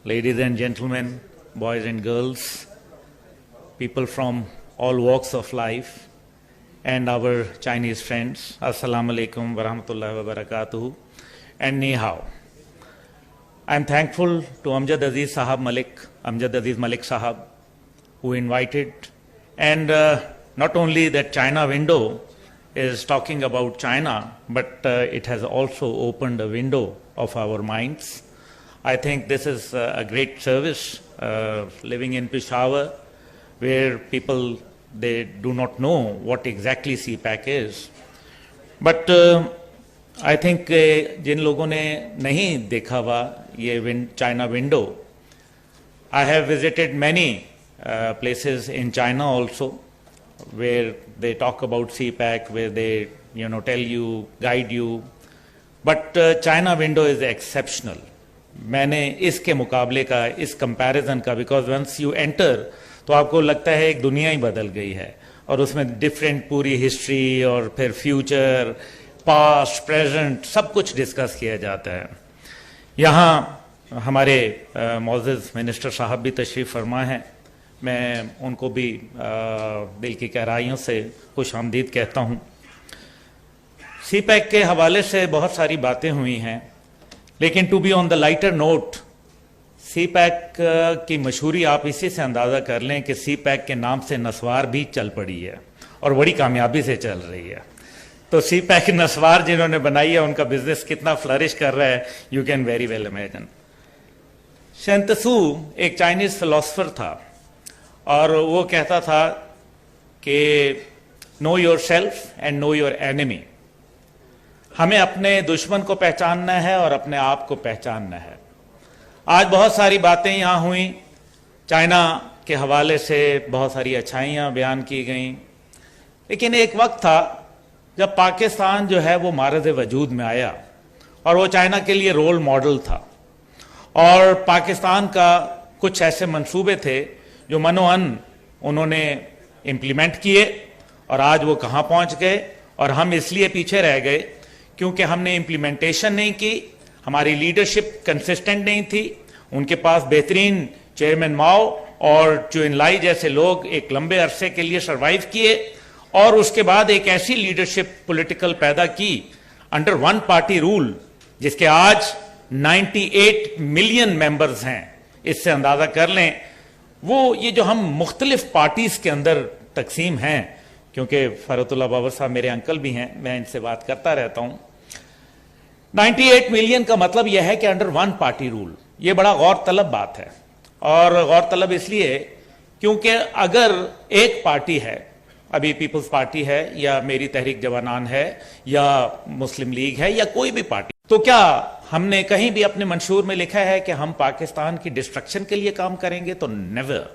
ladies and gentlemen, boys and girls, people from all walks of life, and our Chinese friends, Assalamu alaikum wa rahmatullahi wa barakatuhu, and Ni Hao. I am thankful to Amjad Aziz Malik Sahab, who invited, and not only that China window is talking about China, but it has also opened a window of our minds. I think this is a great service, living in Peshawar, where people, they do not know what exactly CPAC is. But I think जिन लोगों ने नहीं देखा हुआ ये China window, I have visited many places in China also, where they talk about CPAC, where they tell you, guide you. But China window is exceptional. मैंने इसके मुकाबले का, इस कंपैरिजन का, बिकॉज वंस यू एंटर तो आपको लगता है एक दुनिया ही बदल गई है, और उसमें डिफरेंट पूरी हिस्ट्री और फिर फ्यूचर, पास्ट, प्रेजेंट, सब कुछ डिस्कस किया जाता है. यहाँ हमारे मौजूद मिनिस्टर साहब भी तशरीफ़ फरमा हैं. मैं उनको भी दिल की गहराइयों से खुश आमदीद कहता हूँ. CPAC के हवाले से बहुत सारी बातें हुई हैं, लेकिन to be on the lighter note, CPAC की मशहूरी आप इसी से अंदाज़ा कर लें कि CPAC के नाम से नस्वार भी चल पड़ी है और बड़ी कामयाबी से चल रही है. तो CPAC नस्वार जिन्होंने बनाई है उनका बिजनेस कितना फ्लरिश कर रहा है, you can very well imagine. शन त्सू एक चाइनीज फिलोसफर था और वो कहता था कि know your self and know your enemy. हमें अपने दुश्मन को पहचानना है और अपने आप को पहचानना है. आज बहुत सारी बातें यहाँ हुई, चाइना के हवाले से बहुत सारी अच्छाइयाँ बयान की गईं, लेकिन एक वक्त था जब पाकिस्तान जो है वो मारज़ वजूद में आया और वो चाइना के लिए रोल मॉडल था, और पाकिस्तान का कुछ ऐसे मंसूबे थे जो मनोअन उन्होंने इम्प्लीमेंट किए, और आज वो कहाँ पहुँच गए. और हम इसलिए पीछे रह गए क्योंकि हमने इम्प्लीमेंटेशन नहीं की, हमारी लीडरशिप कंसिस्टेंट नहीं थी. उनके पास बेहतरीन चेयरमैन माओ और चुइन लाई जैसे लोग एक लंबे अरसे के लिए सर्वाइव किए, और उसके बाद एक ऐसी लीडरशिप पॉलिटिकल पैदा की अंडर वन पार्टी रूल, जिसके आज 98 मिलियन मेंबर्स हैं. इससे अंदाजा कर लें वो ये जो हम मुख्तलिफ पार्टीज के अंदर तकसीम हैं, क्योंकि फरतुल्लाह बाबर साहब मेरे अंकल भी हैं, मैं इनसे बात करता रहता हूं. 98 मिलियन का मतलब यह है कि अंडर वन पार्टी रूल. ये बड़ा गौर तलब बात है, और गौर तलब इसलिए क्योंकि अगर एक पार्टी है, अभी पीपल्स पार्टी है या मेरी तहरीक जवानान है या मुस्लिम लीग है या कोई भी पार्टी, तो क्या हमने कहीं भी अपने मंशूर में लिखा है कि हम पाकिस्तान की डिस्ट्रक्शन के लिए काम करेंगे? तो नेवर,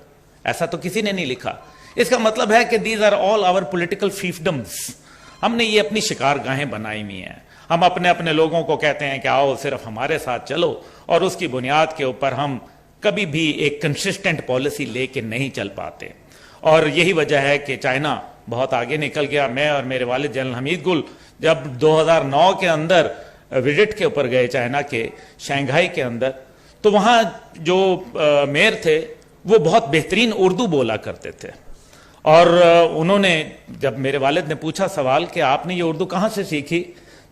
ऐसा तो किसी ने नहीं लिखा. इसका मतलब है कि these are all our political fiefdoms. हमने ये अपनी शिकारगाहें बनाई हुई हैं. हम अपने अपने लोगों को कहते हैं कि आओ सिर्फ हमारे साथ चलो, और उसकी बुनियाद के ऊपर हम कभी भी एक कंसिस्टेंट पॉलिसी लेके नहीं चल पाते. और यही वजह है कि चाइना बहुत आगे निकल गया. मैं और मेरे वालिद जनरल हमीद गुल जब 2009 के अंदर विजिट के ऊपर गए चाइना के शंघाई के अंदर, तो वहाँ जो मेयर थे वो बहुत बेहतरीन उर्दू बोला करते थे. और उन्होंने, जब मेरे वालिद ने पूछा सवाल कि आपने ये उर्दू कहाँ से सीखी,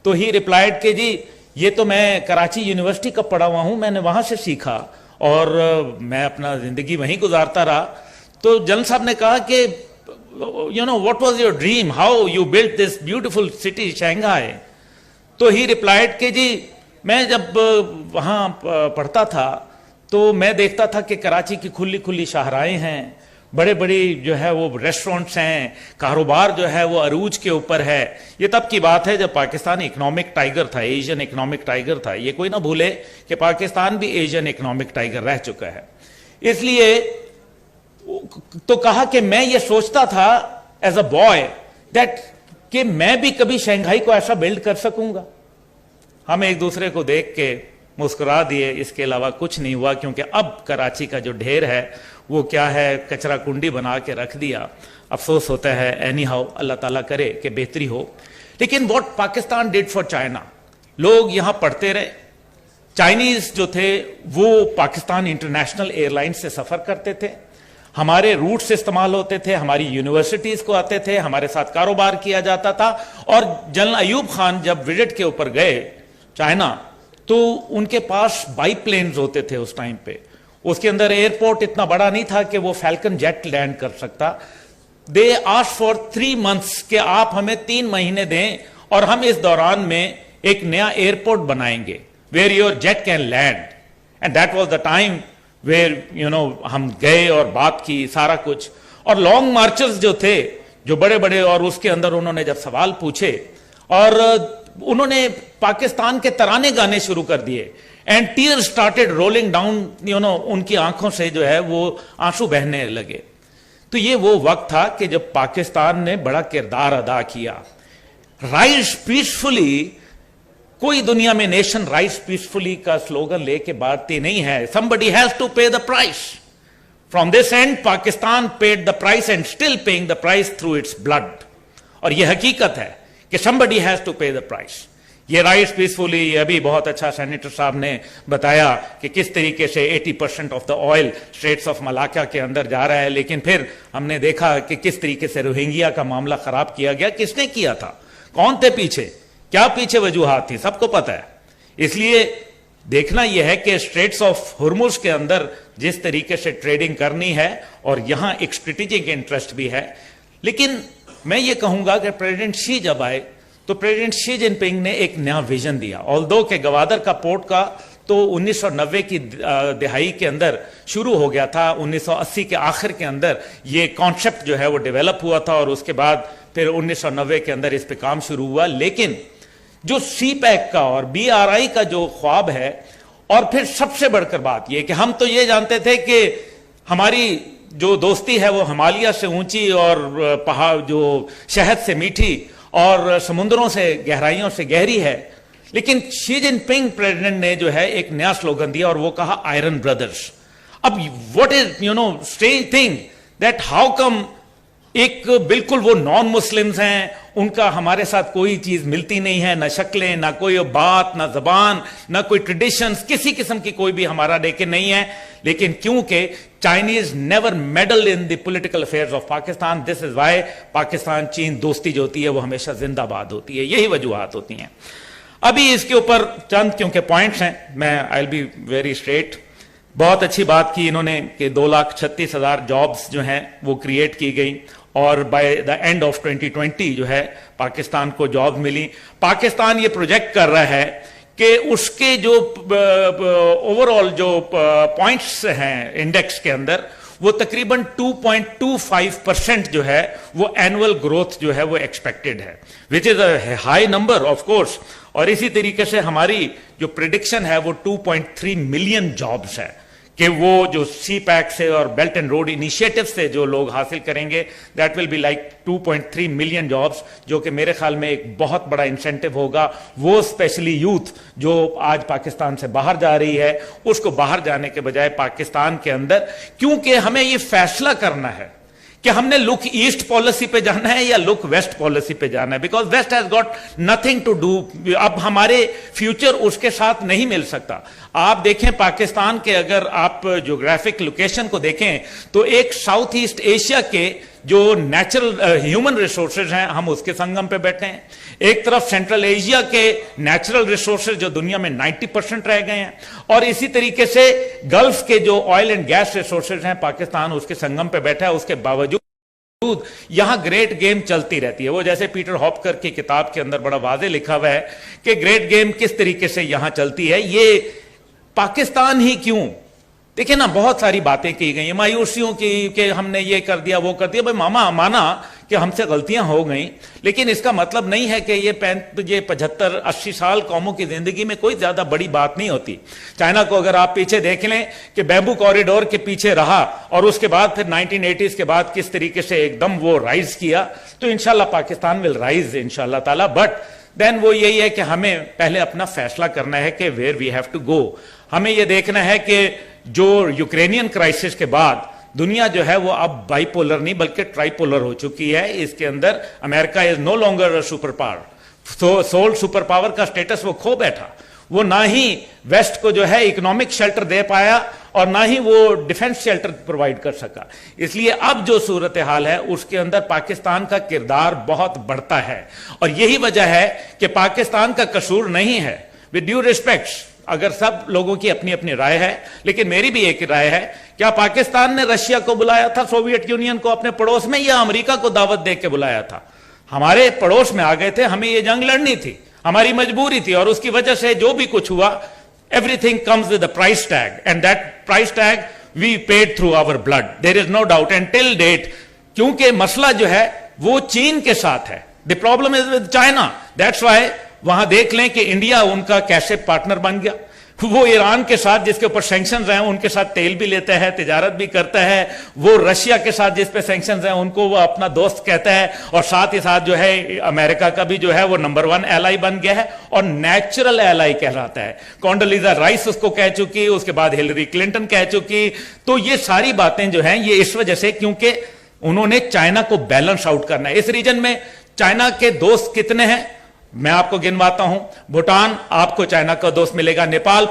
तो ही रिप्लाइड कि जी ये तो मैं कराची यूनिवर्सिटी का पढ़ा हुआ हूँ, मैंने वहाँ से सीखा और मैं अपना ज़िंदगी वहीं गुजारता रहा. तो जनरल साहब ने कहा कि what was your dream, how you built this beautiful city Shanghai. तो ही रिप्लाइड कि जी मैं जब वहाँ पढ़ता था तो मैं देखता था कि कराची की खुली खुली शाहराएं हैं, बड़े बड़ी जो है वो रेस्टोरेंट्स हैं, कारोबार जो है वो अरूज के ऊपर है. ये तब की बात है जब पाकिस्तान इकोनॉमिक टाइगर था, एशियन इकोनॉमिक टाइगर था. ये कोई ना भूले कि पाकिस्तान भी एशियन इकोनॉमिक टाइगर रह चुका है. इसलिए तो कहा कि मैं ये सोचता था एज अ बॉय दैट कि मैं भी कभी शंघाई को ऐसा बिल्ड कर सकूंगा. हम एक दूसरे को देख के मुस्कुरा दिए, इसके अलावा कुछ नहीं हुआ, क्योंकि अब कराची का जो ढेर है वो क्या है, कचरा कुंडी बना के रख दिया. अफसोस होता है. एनी हाउ, अल्लाह ताला करे कि बेहतरी हो. लेकिन what Pakistan did for China, लोग यहां पढ़ते रहे, चाइनीज जो थे वो पाकिस्तान इंटरनेशनल एयरलाइंस से सफर करते थे, हमारे रूट्स इस्तेमाल होते थे, हमारी यूनिवर्सिटीज को आते थे, हमारे साथ कारोबार किया जाता था। और जनरल अयूब खान जब विजिट के ऊपर गए चाइना, तो उनके पास बाईप्लेन्स होते थे उस टाइम पे। उसके अंदर एयरपोर्ट इतना बड़ा नहीं था कि वो फैल्कन जेट लैंड कर सकता। दे आस्क्ड फॉर 3 months कि आप हमें 3 महीने दें और हम इस दौरान में एक नया एयरपोर्ट बनाएंगे where your jet can land. And that was the time where हम गए और बात की सारा कुछ। और लॉन्ग मार्चेस जो थे, जो बड़े बड़े, और उसके अंदर उन्होंने जब सवाल पूछे और उन्होंने पाकिस्तान के तराने गाने शुरू कर दिए, and tear started rolling down, उनकी आंखों से जो है वो आंसू बहने लगे। तो ये वो वक्त था कि जब पाकिस्तान ने बड़ा किरदार अदा किया। राइज पीसफुली, कोई दुनिया में नेशन राइज पीसफुली का स्लोगन लेके बढ़ती नहीं है। somebody has to pay the price. From this end, Pakistan paid the price and still paying the price through its blood. और ये हकीकत है कि somebody has to pay the price. ये राइज पीसफुली, ये अभी बहुत अच्छा सेनेटर साहब ने बताया कि किस तरीके से 80% of the oil straits of Malacca के अंदर जा रहा है। लेकिन फिर हमने देखा कि किस तरीके से रोहिंग्या का मामला खराब किया गया। किसने किया था, कौन थे पीछे, क्या पीछे वजूहात थी, सबको पता है। इसलिए देखना यह है कि स्ट्रेट्स ऑफ हुर्मुज के अंदर जिस तरीके से ट्रेडिंग करनी है, और यहां एक स्ट्रेटेजिक इंटरेस्ट भी है। लेकिन मैं ये कहूंगा कि प्रेसिडेंट शी जब आए तो प्रेसिडेंट शी जिनपिंग ने एक नया विजन दिया। ऑल्दो के गवादर का पोर्ट का तो 1990 की दिहाई के अंदर शुरू हो गया था, 1980 के आखिर के अंदर ये कॉन्सेप्ट जो है वो डेवलप हुआ था, और उसके बाद फिर 1990 के अंदर इस पे काम शुरू हुआ। लेकिन जो सी पैक का और BRI का जो ख्वाब है, और फिर सबसे बढ़कर बात यह कि हम तो ये जानते थे कि हमारी जो दोस्ती है वो हिमालय से ऊंची और पहाड़ जो शहद से मीठी और समुद्रों से गहराइयों से गहरी है। लेकिन शी जिनपिंग प्रेसिडेंट ने जो है एक नया स्लोगन दिया, और वो कहा आयरन ब्रदर्स। अब what is strange thing that how come एक बिल्कुल वो नॉन मुस्लिम्स हैं, उनका हमारे साथ कोई चीज मिलती नहीं है, ना शक्लें, ना कोई बात, ना जबान, ना कोई ट्रेडिशंस, किसी किस्म की कोई भी हमारा लेके नहीं है। लेकिन क्योंकि Chinese never meddle in the political affairs of Pakistan, this is why Pakistan चीन दोस्ती जो होती है वो हमेशा जिंदाबाद होती है। यही वजूहात होती हैं। अभी इसके ऊपर चंद क्योंकि पॉइंट्स हैं, मैं I will be very straight. बहुत अच्छी बात की इन्होंने कि 2,36,000 जॉब्स जो हैं वो क्रिएट की गई, और बाय द एंड ऑफ 2020 जो है पाकिस्तान को जॉब मिली। पाकिस्तान ये प्रोजेक्ट कर रहा है कि उसके जो ओवरऑल जो पॉइंट्स हैं इंडेक्स के अंदर, वो तकरीबन 2.25% जो है वो एनुअल ग्रोथ जो है वो एक्सपेक्टेड है, which is a high number of course. और इसी तरीके से हमारी जो प्रिडिक्शन है वो 2.3 मिलियन जॉब्स है कि वो जो सी पैक से और बेल्ट एंड रोड इनिशिएटिव से जो लोग हासिल करेंगे, that will be like 2.3 million jobs, जो कि मेरे ख्याल में एक बहुत बड़ा इंसेंटिव होगा। वो स्पेशली यूथ जो आज पाकिस्तान से बाहर जा रही है, उसको बाहर जाने के बजाय पाकिस्तान के अंदर, क्योंकि हमें ये फैसला करना है कि हमने लुक ईस्ट पॉलिसी पे जाना है या लुक वेस्ट पॉलिसी पे जाना है, because west has got nothing to do. अब हमारे फ्यूचर उसके साथ नहीं मिल सकता। आप देखें पाकिस्तान के, अगर आप ज्योग्राफिक लोकेशन को देखें तो एक साउथ ईस्ट एशिया के जो नेचुरल ह्यूमन रिसोर्सेज हैं, हम उसके संगम पे बैठे हैं। एक तरफ सेंट्रल एशिया के नेचुरल रिसोर्सेज जो दुनिया में 90% रह गए हैं, और इसी तरीके से गल्फ के जो ऑयल एंड गैस रिसोर्सेज हैं, पाकिस्तान उसके संगम पे बैठा है। उसके बावजूद यहां ग्रेट गेम चलती रहती है। वो जैसे पीटर हॉपकर की किताब के अंदर बड़ा वाज़े लिखा हुआ है कि ग्रेट गेम किस तरीके से यहां चलती है। ये पाकिस्तान ही क्यों, देखिए ना, बहुत सारी बातें की गई, मायूसियों की कि हमने ये कर दिया वो कर दिया। भाई मामा माना कि हमसे गलतियां हो गई, लेकिन इसका मतलब नहीं है कि ये 75-80 साल कौमों की जिंदगी में कोई ज्यादा बड़ी बात नहीं होती। चाइना को अगर आप पीछे देख लें कि बैम्बू कॉरिडोर के पीछे रहा, और उसके बाद फिर 1980s के बाद किस तरीके से एकदम वो राइज किया, तो इंशाल्लाह पाकिस्तान विल राइज इंशाल्लाह ताला। बट देन वो यही है कि हमें पहले अपना फैसला करना है कि where we have to go. हमें यह देखना है कि जो यूक्रेनियन क्राइसिस के बाद दुनिया जो है वो अब बाइपोलर नहीं बल्कि ट्राइपोलर हो चुकी है। इसके अंदर America is no longer super power, sole super power का स्टेटस वो खो बैठा। وہ نہ ہی ویسٹ کو جو ہے اکنامک شیلٹر دے پایا اور نہ ہی وہ ڈیفنس شیلٹر پرووائڈ کر سکا. اس لیے اب جو صورتحال ہے اس کے اندر پاکستان کا کردار بہت بڑھتا ہے, اور یہی وجہ ہے کہ پاکستان کا قصور نہیں ہے. ود ڈیو ریسپیکٹس, اگر سب لوگوں کی اپنی اپنی رائے ہے, لیکن میری بھی ایک رائے ہے, کیا پاکستان نے رشیا کو بلایا تھا, سوویت یونین کو اپنے پڑوس میں, یا امریکہ کو دعوت دے کے بلایا تھا؟ ہمارے پڑوس میں آ گئے تھے, ہمیں یہ جنگ لڑنی تھی, ہماری مجبوری تھی, اور اس کی وجہ سے جو بھی کچھ ہوا, everything comes with a price tag, and that price tag we paid through our blood. There is no doubt. And till date, کیونکہ مسئلہ جو ہے وہ چین کے ساتھ ہے. The problem is with China. That's why وہاں دیکھ لیں کہ انڈیا ان کا کیسے پارٹنر بن گیا. وہ ایران کے ساتھ جس کے اوپر سینکشنز ہیں ان کے ساتھ تیل بھی لیتا ہے, تجارت بھی کرتا ہے. وہ رشیا کے ساتھ جس پہ سینکشنز ہیں ان کو وہ اپنا دوست کہتا ہے, اور ساتھ ہی ساتھ جو ہے امریکہ کا بھی جو ہے وہ نمبر 1 ایلائی بن گیا ہے, اور نیچرل ایلائی کہلاتا ہے. کونڈولیزا رائس اس کو کہہ چکی, اس کے بعد ہلری کلنٹن کہہ چکی. تو یہ ساری باتیں جو ہیں یہ اس وجہ سے کیونکہ انہوں نے چائنا کو بیلنس آؤٹ کرنا ہے. اس ریجن میں چائنا کے دوست کتنے ہیں میں آپ کو گنواتا ہوں. بھوٹان آپ کو چائنا کا دوست ملے گا, نیپال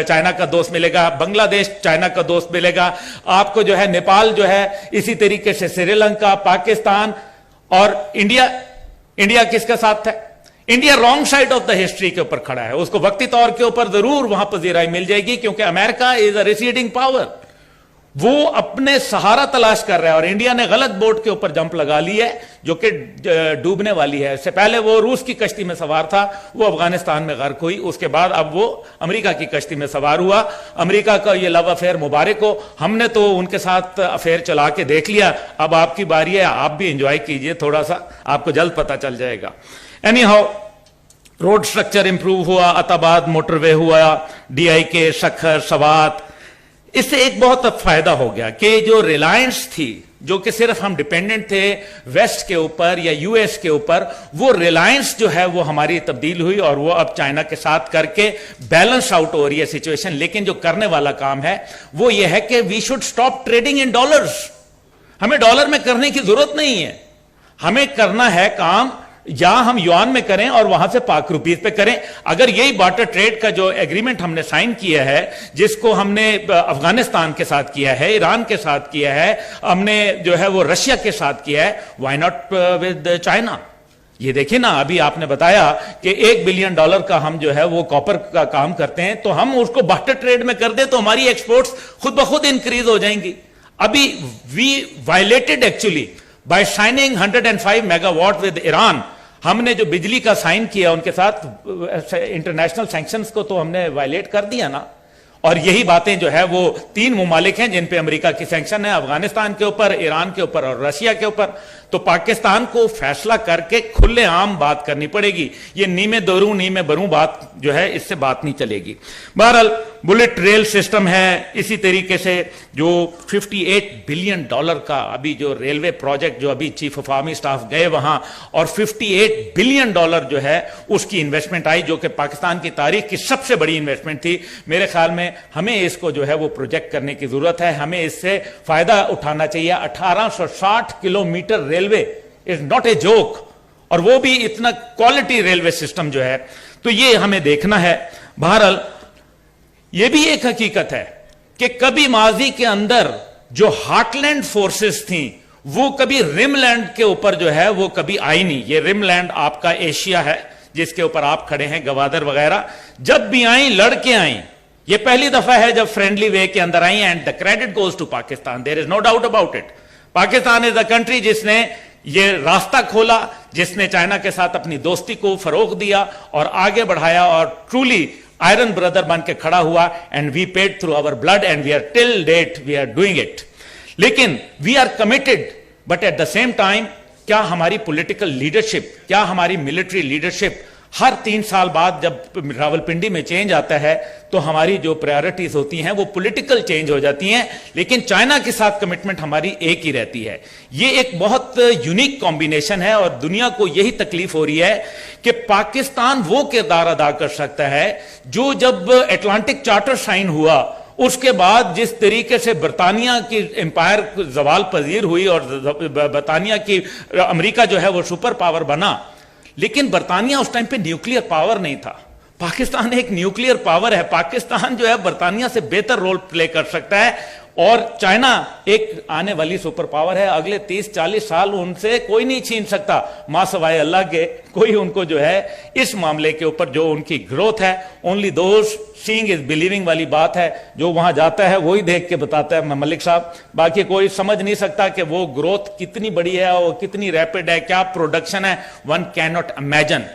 چائنا کا دوست ملے گا, بنگلہ دیش چائنا کا دوست ملے گا آپ کو جو ہے, نیپال جو ہے اسی طریقے سے, سری لنکا, پاکستان اور انڈیا. انڈیا کس کے ساتھ ہے؟ India wrong side of the history کے اوپر کھڑا ہے. اس کو وقتی طور کے اوپر ضرور وہاں پذیرائی مل جائے گی, کیونکہ امریکہ از اے ریسیڈنگ پاور. وہ اپنے سہارا تلاش کر رہا ہے, اور انڈیا نے غلط بوٹ کے اوپر جمپ لگا لی ہے جو کہ ڈوبنے والی ہے. اس سے پہلے وہ روس کی کشتی میں سوار تھا, وہ افغانستان میں غرق ہوئی. اس کے بعد اب وہ امریکہ کی کشتی میں سوار ہوا. امریکہ کا یہ لو افیئر مبارک ہو, ہم نے تو ان کے ساتھ افیئر چلا کے دیکھ لیا, اب آپ کی باری ہے, آپ بھی انجوائے کیجئے تھوڑا سا, آپ کو جلد پتہ چل جائے گا. Anyhow, road structure improve ہوا, عتاباد موٹر وے ہوا, ڈی آئی کے, سکھر, سوات. اس سے ایک بہت فائدہ ہو گیا کہ جو ریلائنس تھی, جو کہ صرف ہم ڈیپینڈنٹ تھے ویسٹ کے اوپر یا یو ایس کے اوپر, وہ ریلائنس جو ہے وہ ہماری تبدیل ہوئی, اور وہ اب چائنا کے ساتھ کر کے بیلنس آؤٹ ہو رہی ہے سچویشن. لیکن جو کرنے والا کام ہے وہ یہ ہے کہ we should stop trading in dollars. ہمیں ڈالر میں کرنے کی ضرورت نہیں ہے, ہمیں کرنا ہے کام یا ہم یوان میں کریں اور وہاں سے پاک روپیز پہ کریں. اگر یہی بارٹر ٹریڈ کا جو ایگریمنٹ ہم نے سائن کیا ہے, جس کو ہم نے افغانستان کے ساتھ کیا ہے, ایران کے ساتھ کیا ہے, ہم نے جو ہے وہ رشیا کے ساتھ کیا ہے, وائی ناٹ ود چائنا. یہ دیکھیں نا, ابھی آپ نے بتایا کہ $1 بلین کا ہم جو ہے وہ کاپر کا کام کرتے ہیں, تو ہم اس کو بارٹر ٹریڈ میں کر دیں تو ہماری ایکسپورٹس خود بخود انکریز ہو جائیں گی. ابھی we violated actually by signing 105 megawatt with Iran. ہم نے جو بجلی کا سائن کیا ان کے ساتھ, انٹرنیشنل سینکشنز کو تو ہم نے وائلیٹ کر دیا نا. اور یہی باتیں جو ہے وہ 3 ممالک ہیں جن پہ امریکہ کی سینکشن ہے, افغانستان کے اوپر, ایران کے اوپر اور رشیا کے اوپر. تو پاکستان کو فیصلہ کر کے کھلے عام بات کرنی پڑے گی. یہ نیمے دوروں نیمے بروں بات جو ہے اس سے بات نہیں چلے گی. بہرحال بلٹ ریل سسٹم ہے, اسی طریقے سے جو $58 بلین کا ابھی جو ریلوے پروجیکٹ, جو ابھی چیف آف آرمی سٹاف گئے وہاں, اور $58 بلین جو ہے اس کی انویسٹمنٹ آئی, جو کہ پاکستان کی تاریخ کی سب سے بڑی انویسٹمنٹ تھی. میرے خیال میں ہمیں اس کو جو ہے وہ پروجیکٹ کرنے کی ضرورت ہے, ہمیں اس سے فائدہ اٹھانا چاہیے. 1860 kilometre railway is not a joke, اور وہ بھی اتنا کوالٹی ریلوے سسٹم جو ہے, تو یہ ہمیں دیکھنا ہے. بہرحال یہ بھی ایک حقیقت ہے کہ کبھی ماضی کے اندر جو ہارٹ لینڈ فورسز تھیں وہ کبھی رم لینڈ کے اوپر جو ہے وہ کبھی آئی نہیں. یہ رم لینڈ آپ کا ایشیا ہے جس کے اوپر آپ کھڑے ہیں, گوادر وغیرہ, جب بھی آئیں لڑ کے آئیں. یہ پہلی دفعہ ہے جب فرینڈلی وے کے اندر آئیں, and the credit goes to Pakistan, there is no doubt about it. Pakistan is a country جس نے یہ راستہ کھولا, جس نے چائنا کے ساتھ اپنی دوستی کو فروغ دیا اور آگے بڑھایا, اور ٹرولی آئرن بردر بن کے کھڑا ہوا. And we paid through our blood, and we are till date we are doing it. لیکن we are committed, but at the same time کیا ہماری پولیٹیکل لیڈرشپ, کیا ہماری ملٹری لیڈرشپ, ہر 3 سال بعد جب راولپنڈی میں چینج آتا ہے تو ہماری جو پرائیورٹیز ہوتی ہیں وہ پولیٹیکل چینج ہو جاتی ہیں, لیکن چائنا کے ساتھ کمٹمنٹ ہماری ایک ہی رہتی ہے. یہ ایک بہت یونیک کمبینیشن ہے, اور دنیا کو یہی تکلیف ہو رہی ہے کہ پاکستان وہ کردار ادا کر سکتا ہے جو جب اٹلانٹک چارٹر سائن ہوا اس کے بعد جس طریقے سے برطانیہ کی امپائر زوال پذیر ہوئی اور برطانیہ کی امریکہ جو ہے وہ سپر پاور بنا. لیکن برطانیہ اس ٹائم پہ نیوکلیئر پاور نہیں تھا, पाकिस्तान एक न्यूक्लियर पावर है, पाकिस्तान जो है बर्तानिया से बेहतर रोल प्ले कर सकता है, और चाइना एक आने वाली सुपर पावर है, अगले 30-40 साल उनसे कोई नहीं छीन सकता, मां सवाए अल्लाह के। कोई उनको जो है इस मामले के ऊपर जो उनकी ग्रोथ है, only those seeing is believing वाली बात है, जो वहां जाता है वही देख के बताता है मलिक साहब, बाकी कोई समझ नहीं सकता कि वो ग्रोथ कितनी बड़ी है और कितनी रैपिड है, क्या प्रोडक्शन है, वन कैन नॉट इमेजिन।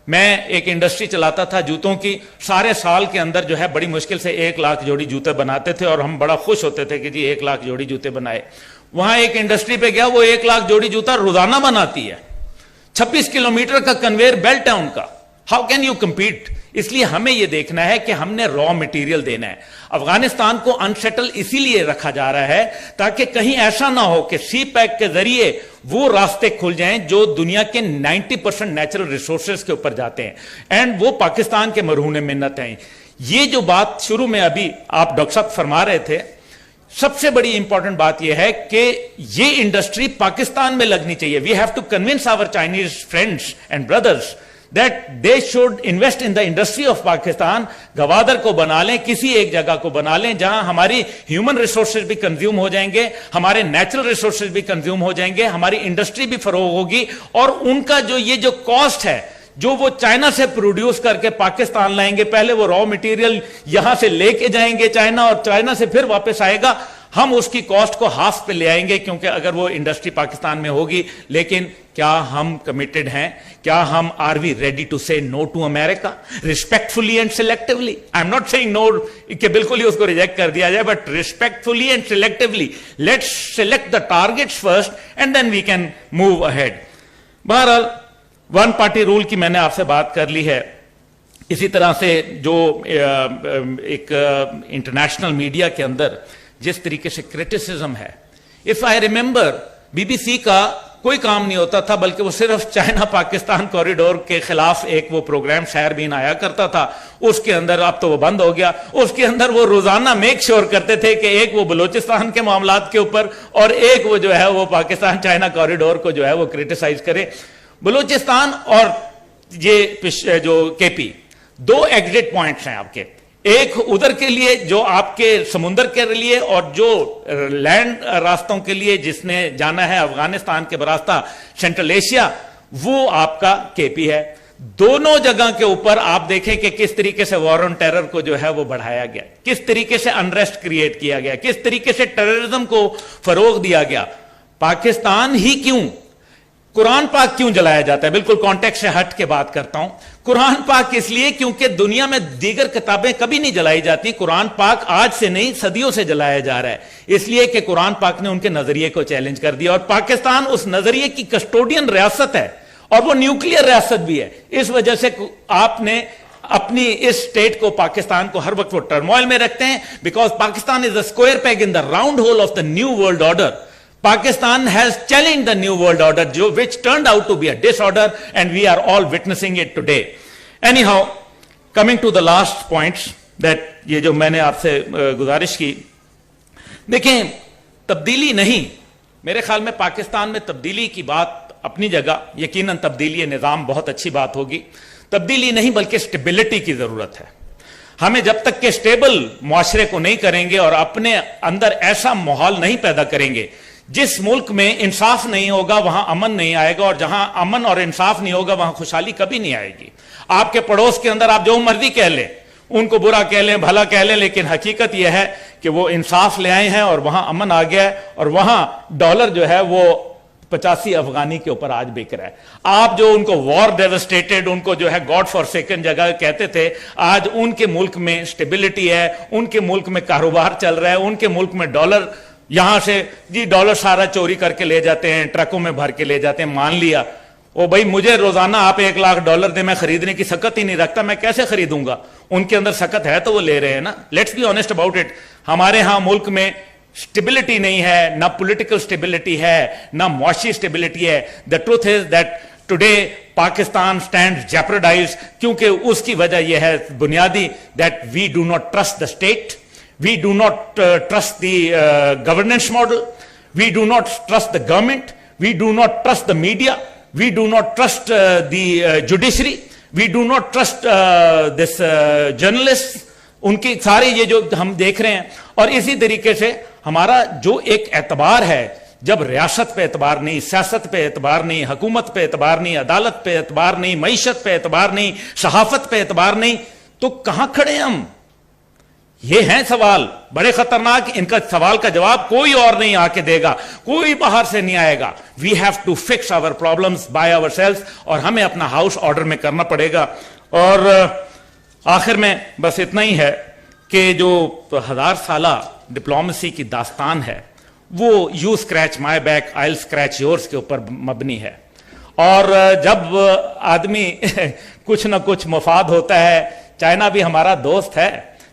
मैं एक इंडस्ट्री चलाता था जूतों की, सारे साल के अंदर जो है बड़ी मुश्किल से 1 लाख जोड़ी जूते बनाते थे, और हम बड़ा खुश होते थे कि जी 1 लाख जोड़ी जूते बनाए। वहां एक इंडस्ट्री पे गया, वो 1 लाख जोड़ी जूता रोजाना बनाती है, 26 किलोमीटर का कन्वेयर बेल्ट है उनका। How can you compete? इसलिए हमें यह देखना है कि हमने रॉ मटेरियल देना है। अफगानिस्तान को अनसेटल इसीलिए रखा जा रहा है ताकि कहीं ऐसा ना हो कि सी पैक के जरिए वो रास्ते खुल जाएं जो दुनिया के 90% नेचुरल रिसोर्सेज के ऊपर जाते हैं, एंड वो पाकिस्तान के मरहून मिन्नत हैं। ये जो बात शुरू में अभी आप डॉक्टर साहब फरमा रहे थे, सबसे बड़ी इंपॉर्टेंट बात यह है कि ये इंडस्ट्री पाकिस्तान में लगनी चाहिए। We have to convince our Chinese friends and brothers that they should invest in the industry of Pakistan। Gwadar को बना लें, किसी एक जगह को बना लें जहां हमारी ह्यूमन रिसोर्सेज भी कंज्यूम हो जाएंगे, हमारे नेचुरल रिसोर्सेज भी कंज्यूम हो जाएंगे, हमारी इंडस्ट्री भी फरोग होगी, और उनका जो ये जो कॉस्ट है जो वो चाइना से प्रोड्यूस करके पाकिस्तान लाएंगे, पहले वो रॉ मटेरियल यहां से लेके जाएंगे चाइना, और चाइना से फिर वापस आएगा, हम उसकी कॉस्ट को हाफ पे ले आएंगे, क्योंकि अगर वो इंडस्ट्री पाकिस्तान में होगी। लेकिन क्या हम कमिटेड हैं? क्या हम are we ready to say no to America respectfully and selectively? I am not saying no कि बिल्कुल ही उसको रिजेक्ट कर दिया जाए, but respectfully and selectively let's select the targets first and then we can move ahead. बहरहाल one party rule की मैंने आपसे बात कर ली है। इसी तरह से जो एक इंटरनेशनल मीडिया के अंदर जिस तरीके से क्रिटिसिज्म है, इफ आई रिमेंबर बीबीसी का कोई काम नहीं होता था, बल्कि वो सिर्फ चाइना पाकिस्तान कॉरिडोर के खिलाफ एक वो प्रोग्राम शायरबीन आया करता था, उसके अंदर, अब तो वो बंद हो गया, उसके अंदर वो रोजाना मेक श्योर करते थे कि एक वो बलूचिस्तान के मामलात के ऊपर और एक वो जो है वो पाकिस्तान चाइना कॉरिडोर को जो है वो क्रिटिसाइज करे। बलूचिस्तान और ये जो केपी, 2 एग्जिट पॉइंट्स हैं आपके, एक उधर के लिए जो आपके समुद्र के लिए, और जो लैंड रास्तों के लिए जिसने जाना है अफगानिस्तान के रास्ता सेंट्रल एशिया, वो आपका केपी है। दोनों जगह के ऊपर आप देखें कि किस तरीके से वॉर ऑन टेरर को जो है वो बढ़ाया गया, किस तरीके से अनरेस्ट क्रिएट किया गया, किस तरीके से टेररिज्म को फरोग दिया गया। पाकिस्तान ही क्यों, कुरान पाक क्यों जलाया जाता है? बिल्कुल कॉन्टेक्स्ट से हट के बात करता हूं। कुरान पाक इसलिए क्योंकि दुनिया में दीगर किताबें कभी नहीं जलाई जाती, कुरान पाक आज से नहीं सदियों से जलाया जा रहा है, इसलिए कि कुरान पाक ने उनके नजरिए को चैलेंज कर दिया, और पाकिस्तान उस नजरिए की कस्टोडियन रियासत है, और वो न्यूक्लियर रियासत भी है। इस वजह से आपने अपनी इस स्टेट को, पाकिस्तान को, हर वक्त वो टर्मोइल में रखते हैं, because Pakistan is a square peg in the round whole of the new world order. Pakistan has challenged the new world order, which turned out to be a disorder, and we are all witnessing it today. Anyhow, coming to the last points that ये जो मैंने आपसे गुजारिश की, देखें तब्दीली नहीं, मेरे ख्याल में पाकिस्तान में तब्दीली की बात अपनी जगह, यकीनन तब्दीली निज़ाम बहुत अच्छी बात होगी, तब्दीली नहीं बल्कि स्टेबिलिटी की जरूरत है। हमें जब तक के स्टेबल मुआशरे को नहीं करेंगे और अपने अंदर ऐसा माहौल नहीं पैदा करेंगे, जिस मुल्क में इंसाफ नहीं होगा वहां अमन नहीं आएगा, और जहां अमन और इंसाफ नहीं होगा वहां खुशहाली कभी नहीं आएगी। आपके पड़ोस के अंदर आप जो मर्जी कह लें, उनको बुरा कह लें, भला कह लें, लेकिन हकीकत यह है कि वो इंसाफ ले आए हैं और वहां अमन आ गया है, और वहां डॉलर जो है वो 85 अफगानी के ऊपर आज बिक रहा है। आप जो उनको वॉर डेवस्टेटेड, उनको जो है गॉड फॉर सेकंड जगह कहते थे, आज उनके मुल्क में स्टेबिलिटी है, उनके मुल्क में कारोबार चल रहा है, उनके मुल्क में डॉलर, यहां से जी डॉलर सारा चोरी करके ले जाते हैं, ट्रकों में भर के ले जाते हैं। मान लिया ओ भाई मुझे रोजाना आप $1 लाख दे, मैं खरीदने की सकत ही नहीं रखता, मैं कैसे खरीदूंगा? उनके अंदर सकत है तो वो ले रहे हैं ना। Let's be honest about it. हमारे यहां मुल्क में स्टेबिलिटी नहीं है, ना पॉलिटिकल स्टेबिलिटी है, ना मुआशी स्टेबिलिटी है। The truth is that today Pakistan stands jeopardised, क्योंकि उसकी वजह यह है बुनियादी, that we do not trust the state, we do not trust the governance model, we do not trust the government, we do not trust the media, we do not trust the judiciary, We do not trust this journalists. ان کی سارے یہ جو ہم دیکھ رہے ہیں. اور اسی طریقے سے ہمارا جو ایک اعتبار ہے، جب ریاست پہ اعتبار نہیں، سیاست پہ اعتبار نہیں، حکومت پہ اعتبار نہیں، عدالت پہ اعتبار نہیں، معیشت پہ اعتبار نہیں، صحافت پہ اعتبار نہیں، تو کہاں کھڑے ہم؟ یہ ہیں سوال بڑے خطرناک. ان کا سوال کا جواب کوئی اور نہیں آ کے دے گا، کوئی باہر سے نہیں آئے گا. We have to fix our problems by our self, اور ہمیں اپنا ہاؤس آرڈر میں کرنا پڑے گا. اور آخر میں بس اتنا ہی ہے کہ جو 1000 سالہ ڈپلومیسی کی داستان ہے وہ you scratch my back I will scratch yours کے اوپر مبنی ہے. اور جب آدمی کچھ نہ کچھ مفاد ہوتا ہے، چائنا بھی ہمارا دوست ہے،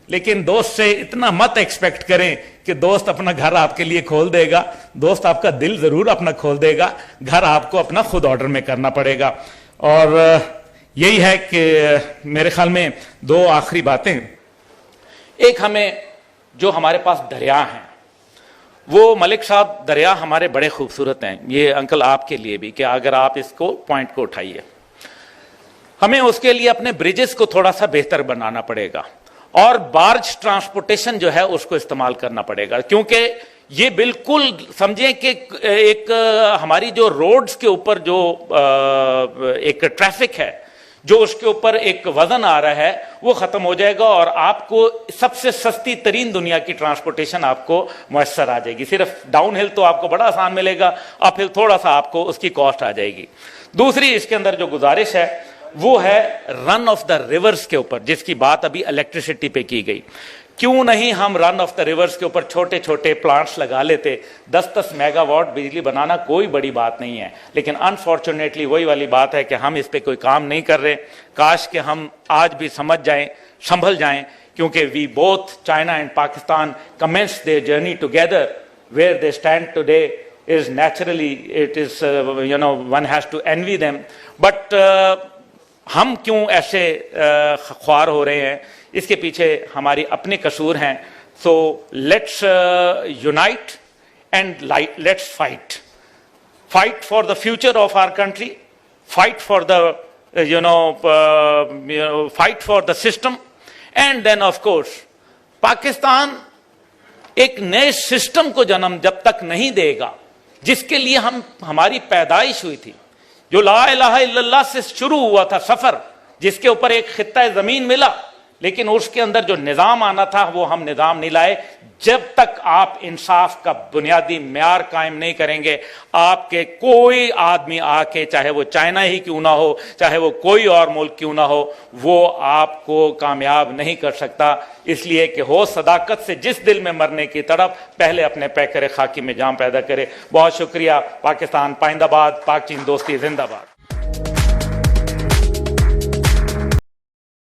لیکن دوست سے اتنا مت ایکسپیکٹ کریں کہ دوست اپنا گھر آپ کے لیے کھول دے گا. دوست آپ کا دل ضرور اپنا کھول دے گا، گھر آپ کو اپنا خود آرڈر میں کرنا پڑے گا. اور یہی ہے کہ میرے خیال میں 2 آخری باتیں. ایک، ہمیں جو ہمارے پاس دریا ہیں، وہ ملک صاحب دریا ہمارے بڑے خوبصورت ہیں. یہ انکل آپ کے لیے بھی، کہ اگر آپ اس کو پوائنٹ کو اٹھائیے، ہمیں اس کے لیے اپنے بریجز کو تھوڑا سا بہتر بنانا پڑے گا، اور بارج ٹرانسپورٹیشن جو ہے اس کو استعمال کرنا پڑے گا. کیونکہ یہ بالکل سمجھیں کہ ایک ہماری جو روڈز کے اوپر جو ایک ٹریفک ہے، جو اس کے اوپر ایک وزن آ رہا ہے، وہ ختم ہو جائے گا، اور آپ کو سب سے سستی ترین دنیا کی ٹرانسپورٹیشن آپ کو میسر آ جائے گی. صرف ڈاؤن ہل تو آپ کو بڑا آسان ملے گا، اپ ہل تھوڑا سا آپ کو اس کی کاسٹ آ جائے گی. دوسری اس کے اندر جو گزارش ہے وہ ہے رن آف دا ریورز کے اوپر، جس کی بات ابھی الیکٹریسٹی پہ کی گئی. کیوں نہیں ہم رن آف دا ریورز کے اوپر چھوٹے چھوٹے پلانٹس لگا لیتے؟ 10 میگا واٹ بجلی بنانا کوئی بڑی بات نہیں ہے، لیکن انفارچونیٹلی وہی والی بات ہے کہ ہم اس پہ کوئی کام نہیں کر رہے. کاش کہ ہم آج بھی سمجھ جائیں، سنبھل جائیں، کیونکہ we both China and Pakistan commenced their journey together. Where they stand today is naturally, it is one has to envy them. But ہم کیوں ایسے خوار ہو رہے ہیں؟ اس کے پیچھے ہماری اپنے قصور ہیں. So let's unite and let's fight for the future of our country, fight for the fight for the system. And then of course Pakistan ایک نئے سسٹم کو جنم جب تک نہیں دے گا جس کے لیے ہماری پیدائش ہوئی تھی، جو لا الہ الا اللہ سے شروع ہوا تھا سفر، جس کے اوپر ایک خطہ زمین ملا، لیکن اس کے اندر جو نظام آنا تھا وہ ہم نظام نہیں لائے. جب تک آپ انصاف کا بنیادی معیار قائم نہیں کریں گے، آپ کے کوئی آدمی آ کے، چاہے وہ چائنا ہی کیوں نہ ہو، چاہے وہ کوئی اور ملک کیوں نہ ہو، وہ آپ کو کامیاب نہیں کر سکتا. اس لیے کہ ہو صداقت سے جس دل میں مرنے کی تڑپ، پہلے اپنے پیکر خاکی میں جان پیدا کرے. بہت شکریہ. پاکستان پائندہ باد، پاک چین دوستی زندہ باد.